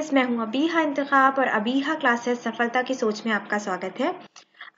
Classes. मैं हूं अबीहा इंतखाब और अबीहा क्लासेस सफलता की सोच में आपका स्वागत है।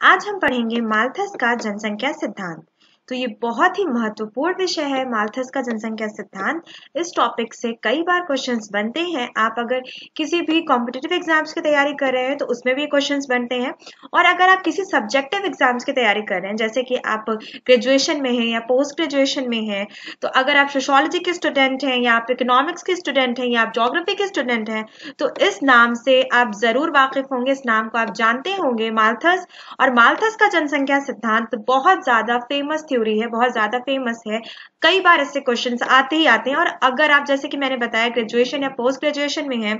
आज हम पढ़ेंगे माल्थस का जनसंख्या सिद्धांत। तो ये बहुत ही महत्वपूर्ण विषय है माल्थस का जनसंख्या सिद्धांत। इस टॉपिक से कई बार क्वेश्चंस बनते हैं। आप अगर किसी भी कॉम्पिटिटिव एग्जाम्स की तैयारी कर रहे हैं तो उसमें भी क्वेश्चंस बनते हैं, और अगर आप किसी सब्जेक्टिव एग्जाम्स की तैयारी कर रहे हैं, जैसे कि आप ग्रेजुएशन में हैं या पोस्ट ग्रेजुएशन में हैं, तो अगर आप सोशियोलॉजी के स्टूडेंट हैं या आप इकोनॉमिक्स के स्टूडेंट हैं या आप ज्योग्राफी के स्टूडेंट हैं, तो इस नाम से आप जरूर वाकिफ होंगे, इस नाम को आप जानते होंगे, माल्थस। और माल्थस का जनसंख्या सिद्धांत बहुत ज्यादा फेमस थ्योरी है, बहुत ज्यादा फेमस है। कई बार इससे क्वेश्चंस आते ही आते हैं। और अगर आप, जैसे कि मैंने बताया, ग्रेजुएशन या पोस्ट ग्रेजुएशन में हैं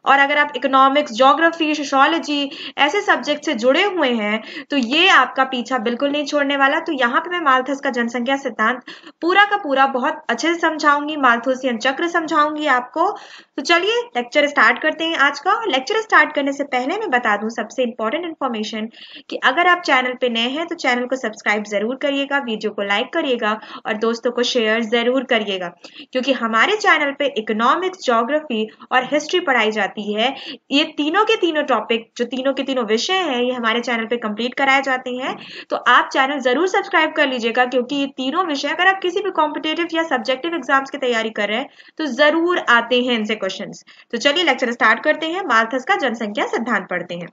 और अगर आप इकोनॉमिक्स, ज्योग्राफी, सोशियोलॉजी ऐसे सब्जेक्ट से जुड़े हुए हैं, तो ये आपका पीछा बिल्कुल नहीं छोड़ने वाला। तो यहाँ पे मैं माल्थस का जनसंख्या सिद्धांत पूरा का पूरा बहुत अच्छे से समझाऊंगी, माल्थुसियन चक्र समझाऊंगी आपको। तो चलिए लेक्चर स्टार्ट करते हैं आज का। लेक्चर स्टार्ट करने से पहले मैं बता दूं सबसे इंपॉर्टेंट इन्फॉर्मेशन कि अगर आप चैनल पे नए हैं तो चैनल को सब्सक्राइब जरूर करिएगा, वीडियो को लाइक करिएगा और दोस्तों को शेयर जरूर करिएगा, क्योंकि हमारे चैनल पे इकोनॉमिक्स, ज्योग्राफी और हिस्ट्री पढ़ाई जाती है। ये तीनों के तीनों टॉपिक, जो तीनों के तीनों विषय हैं, ये हमारे चैनल पे कंप्लीट कराए जाते हैं। तो आप चैनल जरूर सब्सक्राइब कर लीजिएगा, क्योंकि ये तीनों विषय अगर आप किसी भी कॉम्पिटेटिव या सब्जेक्टिव एग्जाम्स की तैयारी कर रहे हैं तो जरूर आते हैं इनसे क्वेश्चंस। तो चलिए लेक्चर स्टार्ट करते हैं। माल्थस का जनसंख्या सिद्धांत पढ़ते हैं।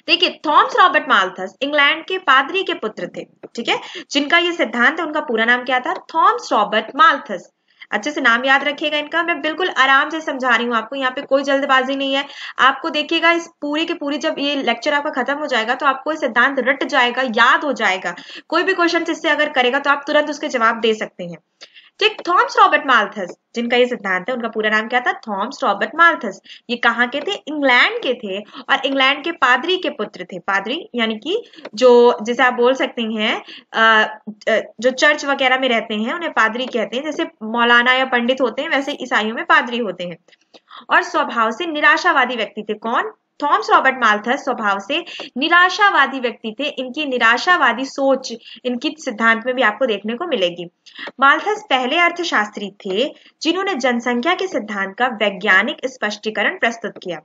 देखिए, थॉमस रॉबर्ट माल्थस इंग्लैंड के पादरी के पुत्र थे, ठीक है, जिनका ये सिद्धांत है। उनका पूरा नाम क्या था? Thomas Robert Malthus. अच्छे से नाम याद रखिएगा इनका। मैं बिल्कुल आराम से समझा रही हूँ आपको, यहाँ पे कोई जल्दबाजी नहीं है। आपको देखिएगा इस पूरी की पूरी, जब ये लेक्चर आपका खत्म हो जाएगा तो आपको ये सिद्धांत रट जाएगा, याद हो जाएगा। कोई भी क्वेश्चन इससे अगर करेगा तो आप तुरंत उसके जवाब दे सकते हैं। ठीक, थॉमस रॉबर्ट माल्थस जिनका ये सिद्धांत है, उनका पूरा नाम क्या था? Thomas Robert Malthus. ये कहाँ के थे? इंग्लैंड के थे, और इंग्लैंड के पादरी के पुत्र थे। पादरी यानी कि जो, जिसे आप बोल सकते हैं जो चर्च वगैरह में रहते हैं उन्हें पादरी कहते हैं। जैसे मौलाना या पंडित होते हैं, वैसे ईसाइयों में पादरी होते हैं। और स्वभाव से निराशावादी व्यक्ति थे। कौन? थॉमस रॉबर्ट माल्थस स्वभाव से निराशावादी व्यक्ति थे। इनकी निराशावादी सोच इनकी सिद्धांत में भी आपको देखने को मिलेगी। माल्थस पहले अर्थशास्त्री थे जिन्होंने जनसंख्या के सिद्धांत का वैज्ञानिक स्पष्टीकरण प्रस्तुत किया।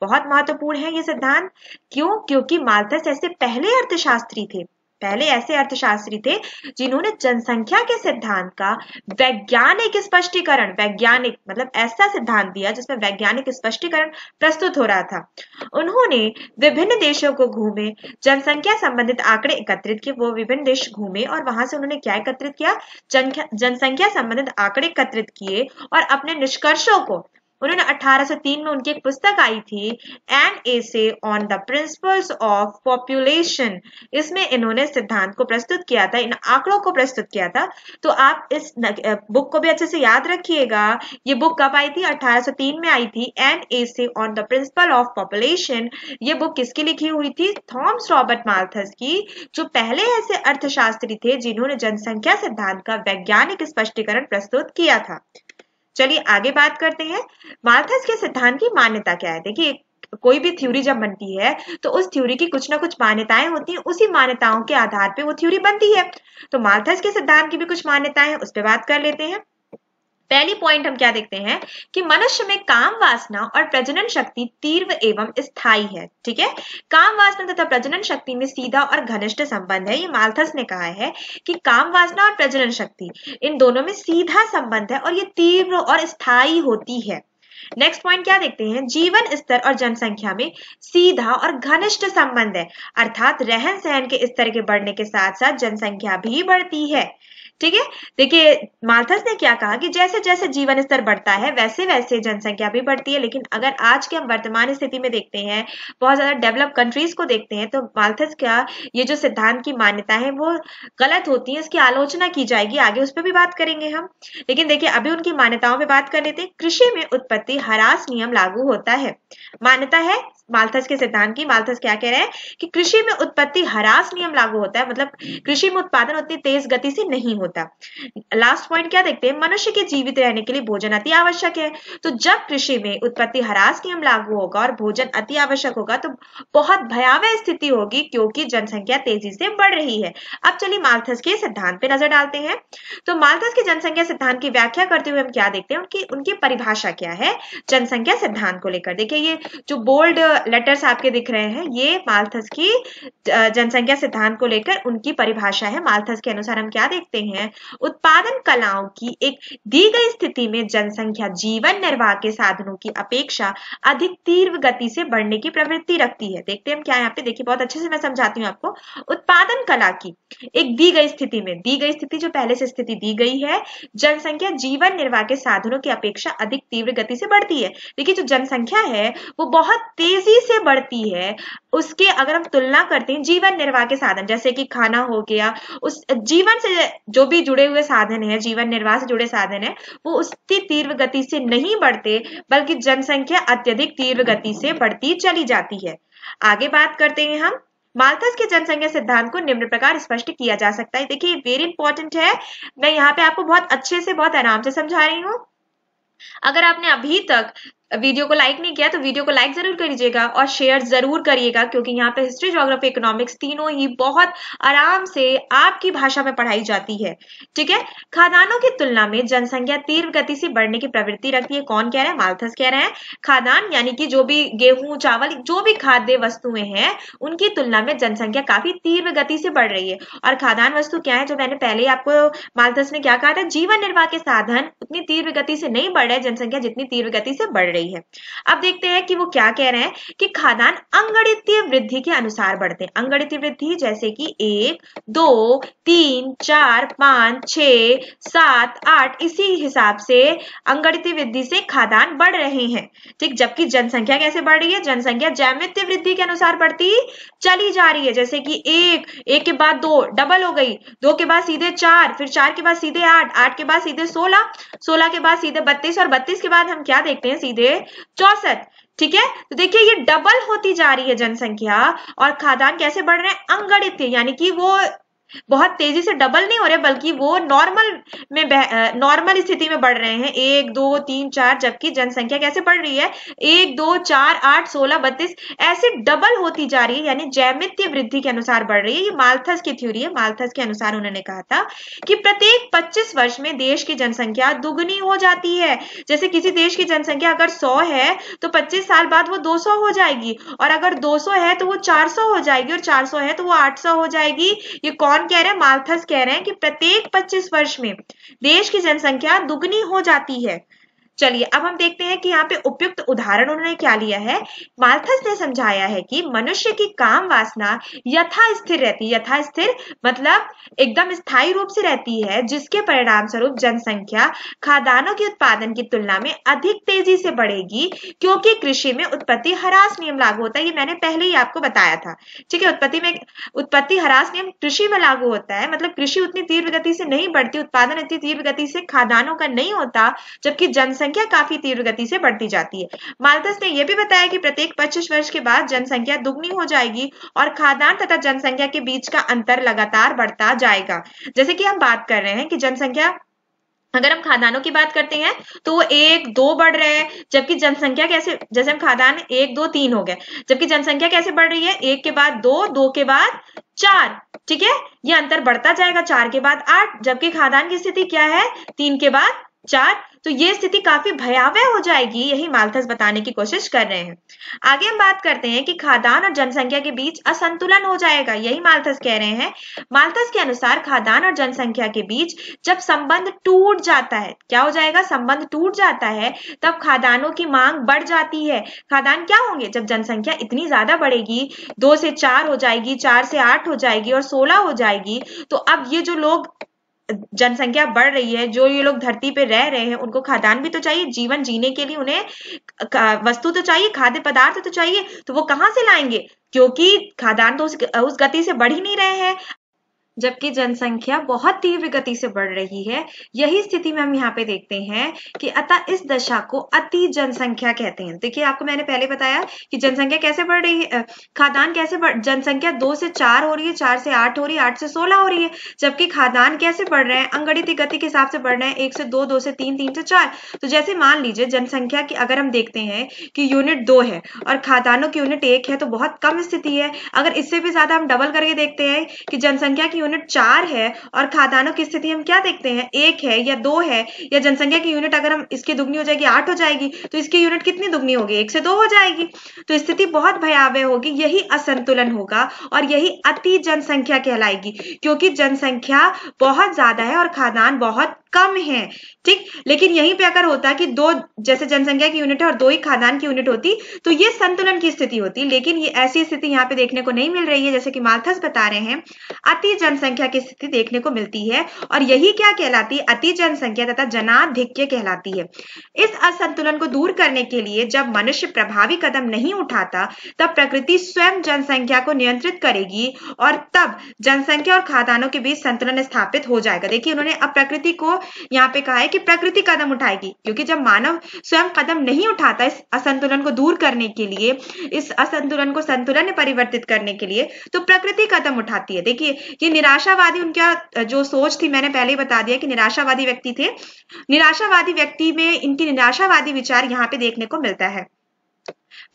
बहुत महत्वपूर्ण है ये सिद्धांत। क्यों? क्योंकि माल्थस ऐसे पहले अर्थशास्त्री थे, पहले ऐसे अर्थशास्त्री थे जिन्होंने जनसंख्या के सिद्धांत का वैज्ञानिक स्पष्टीकरण, वैज्ञानिक मतलब ऐसा सिद्धांत दिया जिसमें वैज्ञानिक स्पष्टीकरण प्रस्तुत हो रहा था। उन्होंने विभिन्न देशों को घूमे, जनसंख्या संबंधित आंकड़े एकत्रित किए। वो विभिन्न देश घूमे और वहां से उन्होंने क्या एकत्रित किया? जनसंख्या संबंधित आंकड़े एकत्रित किए और अपने निष्कर्षों को उन्होंने 1803 में उनकी एक पुस्तक आई थी, an essay on the principles of population. इसमें इन्होंने सिद्धांत को प्रस्तुत किया था, इन आंकड़ों को प्रस्तुत किया था। तो आप इस बुक को भी अच्छे से याद रखिएगा। ये बुक कब आई थी? 1803 में आई थी, an essay on the principle of population. ये बुक किसकी लिखी हुई थी? थॉमस रॉबर्ट माल्थस की, जो पहले ऐसे अर्थशास्त्री थे जिन्होंने जनसंख्या सिद्धांत का वैज्ञानिक स्पष्टीकरण प्रस्तुत किया था। चलिए आगे बात करते हैं। माल्थस के सिद्धांत की मान्यता क्या है? देखिए, कोई भी थ्योरी जब बनती है तो उस थ्योरी की कुछ ना कुछ मान्यताएं होती हैं, उसी मान्यताओं के आधार पे वो थ्योरी बनती है। तो माल्थस के सिद्धांत की भी कुछ मान्यताएं हैं, उस पर बात कर लेते हैं। पहली पॉइंट हम क्या देखते हैं कि मनुष्य में काम वासना और प्रजनन शक्ति तीव्र एवं स्थायी है। ठीक है, काम वासना तथा प्रजनन शक्ति में सीधा और घनिष्ठ संबंध है। ये माल्थस ने कहा है कि काम वासना और प्रजनन शक्ति, इन दोनों में सीधा संबंध है और ये तीव्र और स्थायी होती है। नेक्स्ट पॉइंट क्या देखते हैं? जीवन स्तर और जनसंख्या में सीधा और घनिष्ठ संबंध है, अर्थात रहन सहन के स्तर के बढ़ने के साथ साथ जनसंख्या भी बढ़ती है। ठीक है, देखिए माल्थस ने क्या कहा कि जैसे जैसे जीवन स्तर बढ़ता है वैसे वैसे जनसंख्या भी बढ़ती है। लेकिन अगर आज के हम वर्तमान स्थिति में देखते हैं, बहुत ज्यादा डेवलप कंट्रीज को देखते हैं, तो माल्थस का ये जो सिद्धांत की मान्यता है वो गलत होती है, इसकी आलोचना की जाएगी, आगे उस पर भी बात करेंगे हम। लेकिन देखिए अभी उनकी मान्यताओं पे बात कर लेते हैं। कृषि में उत्पत्ति ह्रास नियम लागू होता है। मान्यता है माल्थस के सिद्धांत की। माल्थस क्या कह रहे हैं कि कृषि में उत्पत्ति ह्रास नियम लागू होता है, मतलब कृषि में उत्पादन उतनी तेज गति से नहीं होता। लास्ट पॉइंट क्या देखते हैं, मनुष्य के जीवित रहने के लिए भोजन अति आवश्यक है। तो जब कृषि में उत्पत्ति ह्रास नियम लागू होगा और भोजन अति आवश्यक होगा तो बहुत भयावह स्थिति होगी, क्योंकि जनसंख्या तेजी से बढ़ रही है। अब चलिए माल्थस के सिद्धांत पे नजर डालते हैं। तो माल्थस के जनसंख्या सिद्धांत की व्याख्या करते हुए हम क्या देखते हैं, उनकी परिभाषा क्या है जनसंख्या सिद्धांत को लेकर। देखिए ये जो बोल्ड लेटर्स आपके दिख रहे हैं, ये माल्थस की जनसंख्या सिद्धांत को लेकर उनकी परिभाषा है। माल्थस के अनुसार हम क्या देखते हैं, उत्पादन कलाओं की एक दी गई स्थिति में जनसंख्या जीवन निर्वाह के साधनों की अपेक्षा अधिक तीव्र गति से बढ़ने की प्रवृत्ति रखती है। देखते हैं हम क्या यहाँ पे, देखिए बहुत अच्छे से मैं समझाती हूँ आपको। उत्पादन कला की एक दी गई स्थिति में, दी गई स्थिति जो पहले से स्थिति दी गई है, जनसंख्या जीवन निर्वाह के साधनों की अपेक्षा अधिक तीव्र गति से बढ़ती है। देखिए जो जनसंख्या है वो बहुत तेजी से बढ़ती है, उसके अगर हम तुलना करते हैं जीवन निर्वाह के साधन, जैसे कि खाना हो गया, उस जीवन से जो भी जुड़े हुए साधन है, जीवन निर्वाह से जुड़े साधन है, वो उतनी तीव्र गति से नहीं बढ़ते, बल्कि जनसंख्या अत्यधिक तीव्र गति से बढ़ती चली जाती है। आगे बात करते हैं हम। माल्थस के जनसंख्या सिद्धांत को निम्न प्रकार स्पष्ट किया जा सकता है। देखिए वेरी इंपॉर्टेंट है, मैं यहाँ पे आपको बहुत अच्छे से बहुत आराम से समझा रही हूँ। अगर आपने अभी तक वीडियो को लाइक नहीं किया तो वीडियो को लाइक जरूर करिएगा और शेयर जरूर करिएगा, क्योंकि यहाँ पे हिस्ट्री, ज्योग्राफी, इकोनॉमिक्स तीनों ही बहुत आराम से आपकी भाषा में पढ़ाई जाती है। ठीक है, खाद्यान्नों की तुलना में जनसंख्या तीव्र गति से बढ़ने की प्रवृत्ति रखती है। कौन कह रहे हैं, माल्थस कह रहे हैं। खाद्यान्न यानी कि जो भी गेहूं, चावल, जो भी खाद्य वस्तुएं हैं, उनकी तुलना में जनसंख्या काफी तीव्र गति से बढ़ रही है। और खाद्यान्न वस्तु क्या है, जो मैंने पहले आपको माल्थस ने क्या कहा था, जीवन निर्वाह के साधन उतनी तीव्र गति से नहीं बढ़ रहे, जनसंख्या जितनी तीव्र गति से बढ़ रही है। अब देखते हैं कि वो क्या कह रहे हैं कि खाद्यान्न अंगणितीय वृद्धि के अनुसार बढ़ते हैं। अंगणितीय वृद्धि जैसे कि 1, 2, 3, 4, 5, 6, 7, 8, इसी हिसाब से अंगणितीय वृद्धि से खाद्यान्न बढ़ रहे हैं। ठीक, जबकि जनसंख्या कैसे बढ़ रही है, जनसंख्या ज्यामितीय वृद्धि के अनुसार बढ़ती चली जा रही है। जैसे कि 1 के बाद 2 डबल हो गई, 2 के बाद सीधे 4, फिर 4 के बाद सीधे 8, 8 के बाद सीधे 16, 16 के बाद सीधे 32 और 32 के बाद हम क्या देखते हैं, सीधे 64। ठीक है, तो देखिए ये डबल होती जा रही है जनसंख्या। और खाद्यान्न कैसे बढ़ रहे हैं, अंगणितीय, यानी कि वो बहुत तेजी से डबल नहीं हो रहे, बल्कि वो नॉर्मल स्थिति में बढ़ रहे हैं, 1, 2, 3, 4। जबकि जनसंख्या कैसे बढ़ रही है, 1, 2, 4, 8, 16, 32 ऐसे डबल होती जा रही है, यानी ज्यामितीय वृद्धि के अनुसार बढ़ रही है। ये माल्थस की थ्योरी है। माल्थस के अनुसार उन्होंने कहा था कि प्रत्येक 25 वर्ष में देश की जनसंख्या दुगनी हो जाती है। जैसे किसी देश की जनसंख्या अगर 100 है तो 25 साल बाद वो 200 हो जाएगी, और अगर 200 है तो वो 400 हो जाएगी, और 400 है तो वो 800 हो जाएगी। ये कौन कह रहे हैं, माल्थस कह रहे हैं कि प्रत्येक 25 वर्ष में देश की जनसंख्या दुगनी हो जाती है। चलिए अब हम देखते हैं कि यहाँ पे उपयुक्त उदाहरण उन्होंने क्या लिया है। माल्थस ने समझाया है कि मनुष्य की काम वासना यथा स्थिर रहती है। यथा स्थिर मतलब एकदम स्थायी रूप से रहती है, जिसके परिणाम स्वरूप जनसंख्या खाद्यान्नों के उत्पादन की तुलना में अधिक तेजी से बढ़ेगी, क्योंकि कृषि में उत्पत्ति ह्रास नियम लागू होता है। ये मैंने पहले ही आपको बताया था। ठीक है, उत्पत्ति ह्रास नियम कृषि में लागू होता है, मतलब कृषि उतनी तीव्र गति से नहीं बढ़ती, उत्पादन इतनी तीव्र गति से खाद्यान्नों का नहीं होता, जबकि जनसंख्या काफी तीव्र गति से बढ़ती जाती है। माल्थस ने यह भी बताया कि प्रत्येक 25 वर्ष के बाद जनसंख्या दुगनी हो जाएगी और खाद्यान्न तथा जनसंख्या के बीच का अंतर लगातार बढ़ता जाएगा। जैसे कि हम बात कर रहे हैं कि जनसंख्या, अगर हम खाद्यान्नों की बात करते हैं तो वो 1, 2 बढ़ रहे हैं, जबकि जनसंख्या कैसे, जैसे हम खाद्यान्न 1, 2, 3 हो गए, जबकि जनसंख्या कैसे बढ़ रही है, 1 के बाद 2, 2 के बाद 4। ठीक है, ये अंतर बढ़ता जाएगा, 4 के बाद 8, जबकि खाद्यान्न की स्थिति क्या है, 3 के बाद 4। तो ये स्थिति काफी भयावह हो जाएगी, यही माल्थस बताने की कोशिश कर रहे हैं। आगे हम बात करते हैं कि खाद्यान्न और जनसंख्या के बीच असंतुलन हो जाएगा, यही माल्थस कह रहे हैं। माल्थस के अनुसार खाद्यान्न और जनसंख्या के बीच जब संबंध टूट जाता है, क्या हो जाएगा, संबंध टूट जाता है, तब खाद्यान्नों की मांग बढ़ जाती है। खाद्यान्न क्या होंगे, जब जनसंख्या इतनी ज्यादा बढ़ेगी, 2 से 4 हो जाएगी, 4 से 8 हो जाएगी और 16 हो जाएगी, तो अब ये जो लोग, जनसंख्या बढ़ रही है, जो ये लोग धरती पे रह रहे हैं, उनको खाद्यान्न भी तो चाहिए, जीवन जीने के लिए उन्हें वस्तु तो चाहिए, खाद्य पदार्थ तो चाहिए, तो वो कहां से लाएंगे, क्योंकि खाद्यान्न तो उस गति से बढ़ ही नहीं रहे हैं। जबकि जनसंख्या बहुत तीव्र गति से बढ़ रही है। यही स्थिति में हम यहाँ पे देखते हैं कि अतः इस दशा को अति जनसंख्या कहते हैं। देखिए आपको मैंने पहले बताया कि जनसंख्या कैसे बढ़ रही है, खाद्यान्न कैसे जनसंख्या 2 से 4 हो रही है, 4 से 8 हो रही है, 8 से 16 हो रही है, जबकि खाद्यान्न कैसे बढ़ रहे हैं, अंगणितीय गति के हिसाब से बढ़ रहे हैं, 1 से 2, 2 से 3, 3 से 4। तो जैसे मान लीजिए जनसंख्या की अगर हम देखते हैं कि यूनिट 2 है और खाद्यान्नों की यूनिट 1 है तो बहुत कम स्थिति है। अगर इससे भी ज्यादा हम डबल करके देखते हैं कि जनसंख्या की यूनिट 4 है और खाद्यान्नों की स्थिति हम क्या देखते हैं 1 है या 2 है, या जनसंख्या की यूनिट अगर हम इसकी दुगनी हो जाएगी 8 हो जाएगी, तो इसकी यूनिट कितनी दुगनी होगी 1 से 2 हो जाएगी। तो स्थिति बहुत भयावह होगी, यही असंतुलन होगा और यही अति जनसंख्या कहलाएगी, क्योंकि जनसंख्या बहुत ज्यादा है और खाद्यान्न बहुत कम है। ठीक, लेकिन यहीं पे अगर होता कि 2 जैसे जनसंख्या की यूनिट है और 2 ही खाद्यान्न की यूनिट होती तो ये संतुलन की स्थिति होती, लेकिन ये ऐसी स्थिति यहाँ पे देखने को नहीं मिल रही है। जैसे कि माल्थस बता रहे हैं अति जनसंख्या की स्थिति देखने को मिलती है और यही क्या कहलाती है, अति जनसंख्या तथा जनाधिक्य कहलाती है। इस असंतुलन को दूर करने के लिए जब मनुष्य प्रभावी कदम नहीं उठाता तब प्रकृति स्वयं जनसंख्या को नियंत्रित करेगी और तब जनसंख्या और खाद्यान्नों के बीच संतुलन स्थापित हो जाएगा। देखिए उन्होंने अब प्रकृति को यहाँ पे कहा है कि प्रकृति कदम उठाएगी, क्योंकि जब मानव स्वयं कदम नहीं उठाता इस असंतुलन को दूर करने के लिए, इस असंतुलन को संतुलन में परिवर्तित करने के लिए, तो प्रकृति कदम उठाती है। देखिए ये निराशावादी उनका जो सोच थी, मैंने पहले ही बता दिया कि निराशावादी व्यक्ति थे। निराशावादी व्यक्ति में इनकी निराशावादी विचार यहाँ पे देखने को मिलता है।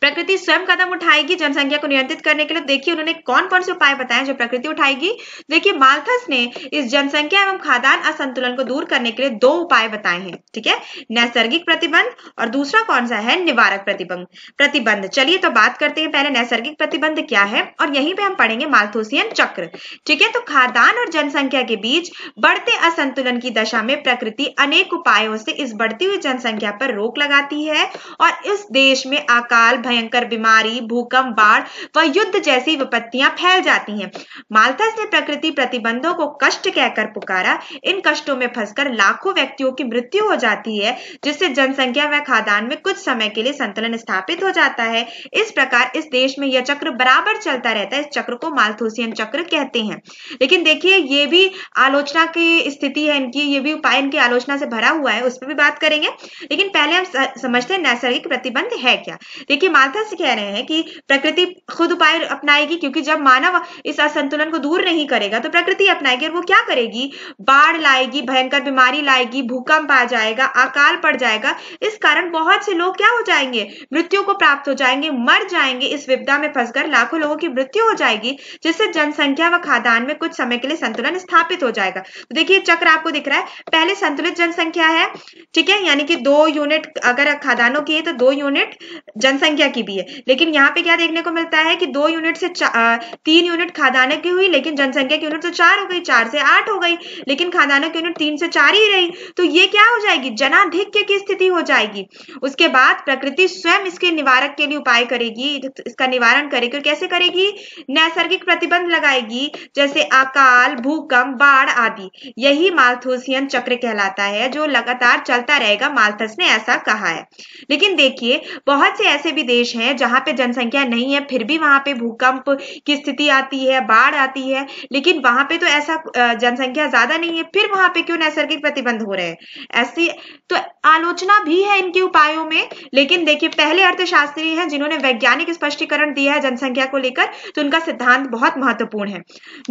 प्रकृति स्वयं कदम उठाएगी जनसंख्या को नियंत्रित करने के लिए। देखिए उन्होंने कौन कौन से उपाय बताए जो प्रकृति उठाएगी। देखिए माल्थस ने इस जनसंख्या एवं खाद्यान्न असंतुलन को दूर करने के लिए 2 उपाय बताए हैं। ठीक है, नैसर्गिक प्रतिबंध और दूसरा कौन सा है, निवारक प्रतिबंध। चलिए तो बात करते हैं पहले नैसर्गिक प्रतिबंध क्या है और यहीं पे हम पढ़ेंगे माल्थुसियन चक्र। ठीक है, तो खाद्यान्न और जनसंख्या के बीच बढ़ते असंतुलन की दशा में प्रकृति अनेक उपायों से इस बढ़ती हुई जनसंख्या पर रोक लगाती है और इस देश में अकाल, भयंकर बीमारी, भूकंप, बाढ़ व युद्ध जैसी विपत्तियां फैल जाती हैं। माल्थस ने प्रकृति प्रतिबंधों को कष्ट कहकर पुकारा। इन कष्टों में फंसकर लाखों व्यक्तियों की मृत्यु हो जाती है, जिससे जनसंख्या व खाद्यान्न में कुछ समय के लिए संतुलन स्थापित हो जाता है। इस प्रकार इस देश में यह चक्र बराबर चलता रहता है। इस चक्र को माल्थुसियन चक्र कहते हैं। लेकिन देखिए ये भी आलोचना की स्थिति है इनकी, ये भी उपाय इनकी आलोचना से भरा हुआ है, उस पर भी बात करेंगे। लेकिन पहले हम समझते हैं नैसर्गिक प्रतिबंध है क्या। देखिए माल्थस कह रहे हैं कि प्रकृति खुद उपाय अपनाएगी, क्योंकि जब मानव इस असंतुलन को दूर नहीं करेगा तो प्रकृति अपनाएगी और वो क्या करेगी, बाढ़ लाएगी, भयंकर बीमारी लाएगी, भूकंप आ जाएगा, अकाल पड़ जाएगा। इस कारण बहुत से लोग क्या हो जाएंगे, मृत्यु को प्राप्त हो जाएंगे, मर जाएंगे। इस विपदा में फंसकर लाखों लोगों की मृत्यु हो जाएगी, जिससे जनसंख्या व खाद्यान्न में कुछ समय के लिए संतुलन स्थापित हो जाएगा। तो देखिए चक्र आपको दिख रहा है, पहले संतुलित जनसंख्या है, ठीक है, यानी कि 2 यूनिट अगर खाद्यान्नों की है तो 2 यूनिट जनसंख्या की भी है। लेकिन यहाँ पे क्या देखने को मिलता है कि 2 यूनिट से 3 यूनिट खाद्यान्न की हुई, लेकिन जनसंख्या की यूनिट तो 4 हो गई, 4 से 8 हो गई, लेकिन खाद्यान्न की यूनिट 3 से 4 ही रही। तो ये क्या हो जाएगी, जनाधिक्य की स्थिति हो जाएगी। उसके बाद प्रकृति स्वयं इसके निवारक के लिए उपाय करेगी, इसका निवारण करेगी। और कैसे करेगी, नैसर्गिक प्रतिबंध लगाएगी, जैसे अकाल, भूकंप, बाढ़ आदि। यही माल्थुसियन चक्र कहलाता है, जो लगातार चलता रहेगा। माल्थस ने ऐसा कहा है। लेकिन देखिए बहुत से ऐसे भी देश हैं जहां पे जनसंख्या नहीं है, फिर भी वहां पे भूकंप की स्थिति आती है, बाढ़ आती है, लेकिन वहां पे तो ऐसा जनसंख्या ज्यादा नहीं है, फिर वहां पे क्यों नैसर्गिक प्रतिबंध हो रहे हैं। ऐसी तो आलोचना भी है इनके उपायों में। लेकिन देखिए पहले अर्थशास्त्री हैं जिन्होंने वैज्ञानिक स्पष्टीकरण दिया है जनसंख्या को लेकर, तो उनका सिद्धांत बहुत महत्वपूर्ण है।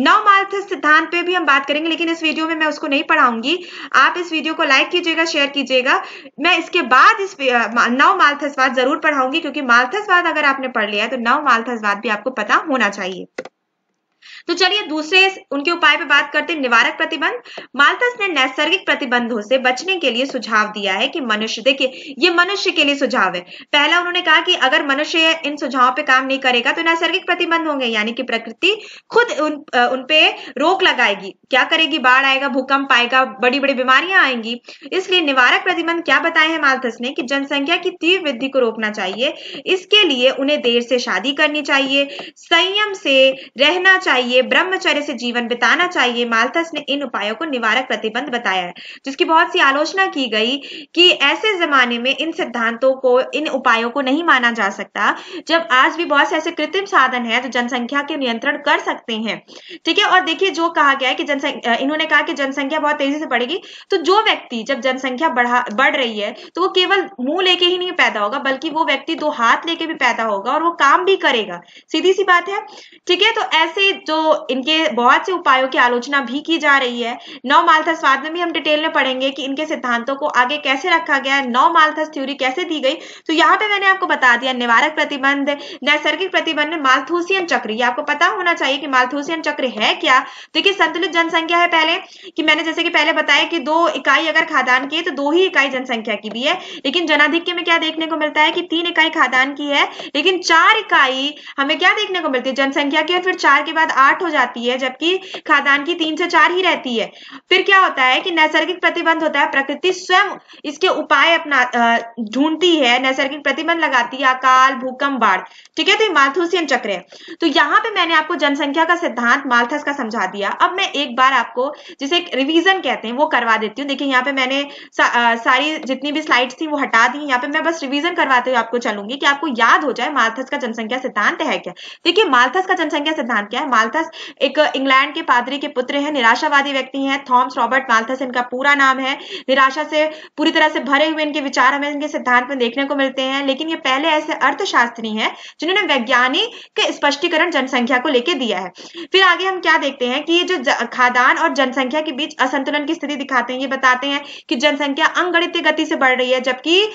नव माल्थस सिद्धांत पे भी हम बात करेंगे, लेकिन इस वीडियो में मैं उसको नहीं पढ़ाऊंगी। आप इस वीडियो को लाइक कीजिएगा, शेयर कीजिएगा। मैं इसके बाद इस नव माल्थसवाद जरूर पढ़ाऊंगी, क्योंकि माल्थसवाद अगर आपने पढ़ लिया है तो नव माल्थसवाद भी आपको पता होना चाहिए। तो चलिए दूसरे उनके उपाय पे बात करते हैं, निवारक प्रतिबंध। माल्थस ने नैसर्गिक प्रतिबंधों से बचने के लिए सुझाव दिया है कि मनुष्य, देखिए ये मनुष्य के लिए सुझाव है। पहला उन्होंने कहा कि अगर मनुष्य इन सुझावों पे काम नहीं करेगा तो नैसर्गिक प्रतिबंध होंगे, यानी कि प्रकृति खुद उन पे रोक लगाएगी। क्या करेगी, बाढ़ आएगा, भूकंप आएगा, बड़ी बड़ी बीमारियां आएंगी। इसलिए निवारक प्रतिबंध क्या बताए हैं माल्थस ने कि जनसंख्या की तीव्र वृद्धि को रोकना चाहिए। इसके लिए उन्हें देर से शादी करनी चाहिए, संयम से रहना चाहिए, चाहिए, ब्रह्मचर्य से जीवन बिताना चाहिए। माल्थस ने इन उपायों को निवारक प्रतिबंध बताया है, जिसकी बहुत सी आलोचना की गई कि ऐसे जमाने में इन सिद्धांतों को, इन उपायों को नहीं माना जा सकता, जब आज भी बहुत से ऐसे कृत्रिम साधन है जो जनसंख्या के नियंत्रण कर सकते हैं। ठीक है, और देखिए जो कहा गया है कि इन्होंने कहा कि जनसंख्या बहुत तेजी से बढ़ेगी, तो जो व्यक्ति जब जनसंख्या बढ़ रही है तो वो केवल मुंह लेके ही नहीं पैदा होगा, बल्कि वो व्यक्ति दो हाथ लेके भी पैदा होगा और वो काम भी करेगा। सीधी सी बात है। ठीक है, तो ऐसे जो इनके बहुत से उपायों की आलोचना भी की जा रही है। नौ माल्थसवाद में भी हम डिटेल में पढ़ेंगे कि इनके सिद्धांतों को आगे कैसे रखा गया है, नौ माल्थस थ्योरी कैसे दी गई। तो यहाँ पे मैंने आपको बता दिया निवारक प्रतिबंध, नैसर्गिक प्रतिबंध में माल्थुसियन चक्र, ये आपको पता होना चाहिए कि माल्थुसियन चक्र है क्या। देखिए संतुलित जनसंख्या है पहले, कि मैंने जैसे कि पहले बताया कि 2 इकाई अगर खाद्यान्न की है तो 2 ही इकाई जनसंख्या की भी है, लेकिन जनाधिक्य में क्या देखने को मिलता है कि 3 इकाई खाद्यान्न की है, लेकिन 4 इकाई हमें क्या देखने को मिलती है जनसंख्या की, और फिर 4 के बाद 8 हो जाती है, जबकि खाद्यान्न की 3 से 4 ही रहती है। फिर क्या होता है कि नैसर्गिक प्रतिबंध होता है, प्रकृति स्वयं इसके उपाय अपना ढूंढती है, नैसर्गिक प्रतिबंध लगाती है, अकाल, भूकंप, बाढ़। ठीक है, तो ये माल्थुसियन चक्र है। तो यहाँ पे मैंने आपको जनसंख्या का सिद्धांत माल्थस का समझा दिया। अब मैं एक बार आपको जिसे एक रिवीजन कहते हैं वो करवा देती हूँ। देखिए यहाँ पे मैंने सारी जितनी भी स्लाइड्स थी वो हटा दी, यहाँ पे मैं बस रिवीजन करवाते हुए आपको चलूंगी कि आपको याद हो जाए माल्थस का जनसंख्या सिद्धांत है क्या। देखिए माल्थस का जनसंख्या सिद्धांत क्या है। माल्थस एक इंग्लैंड के पादरी के पुत्र है, निराशावादी व्यक्ति हैं। थॉमस रॉबर्ट माल्थस इनका पूरा नाम है। निराशा से पूरी तरह से भरे हुए इनके विचार हमें इनके सिद्धांत में देखने को मिलते हैं, लेकिन ये पहले ऐसे अर्थशास्त्री हैं जिन्होंने वैज्ञानिक स्पष्टीकरण जनसंख्या को लेकर दिया है। फिर आगे हम क्या देखते हैं कि ये जो खाद्यान्न और जनसंख्या के बीच असंतुलन की स्थिति दिखाते हैं। ये बताते हैं कि जनसंख्या अंगगणितीय गति से बढ़ रही है, जबकि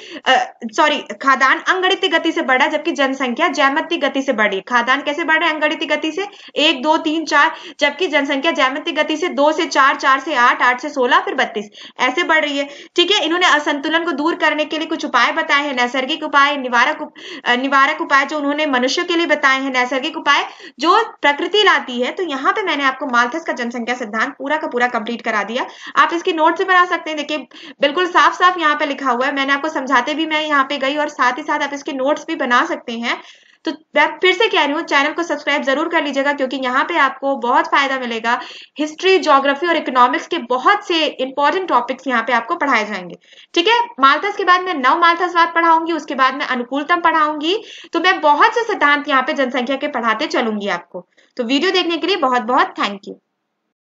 खाद्यान्न अंगगणितीय गति से बढ़ रहा है, जबकि जनसंख्या ज्यामितीय गति से बढ़ रही है। खाद्यान्न कैसे बढ़ रहे हैं अंगगणितीय गति से 1 2 3 4, जबकि जनसंख्या ज्यामितीय गति से 2 से 4, 4 से 8, 8 से 16, फिर 32 ऐसे बढ़ रही है। ठीक है, इन्होंने असंतुलन को दूर करने के लिए कुछ उपाय बताए हैं, नैसर्गिक उपाय, निवारक उपाय जो उन्होंने मनुष्य के लिए बताए हैं, नैसर्गिक उपाय जो प्रकृति लाती है। तो यहाँ पे मैंने आपको माल्थस का जनसंख्या सिद्धांत पूरा का पूरा कंप्लीट करा दिया। आप इसकी नोट्स भी बना सकते हैं। देखिए बिल्कुल साफ साफ यहाँ पे लिखा हुआ है, मैंने आपको समझाते भी मैं यहाँ पे गई, और साथ ही साथ आप इसके नोट्स भी बना सकते हैं। तो मैं फिर से कह रही हूँ, चैनल को सब्सक्राइब जरूर कर लीजिएगा, क्योंकि यहाँ पे आपको बहुत फायदा मिलेगा। हिस्ट्री, ज्योग्राफी और इकोनॉमिक्स के बहुत से इंपॉर्टेंट टॉपिक्स यहाँ पे आपको पढ़ाए जाएंगे। ठीक है, माल्थस के बाद मैं नव माल्थसवाद पढ़ाऊंगी, उसके बाद मैं अनुकूलतम पढ़ाऊंगी। तो मैं बहुत से सिद्धांत यहाँ पे जनसंख्या के पढ़ाते चलूंगी आपको। तो वीडियो देखने के लिए बहुत बहुत थैंक यू।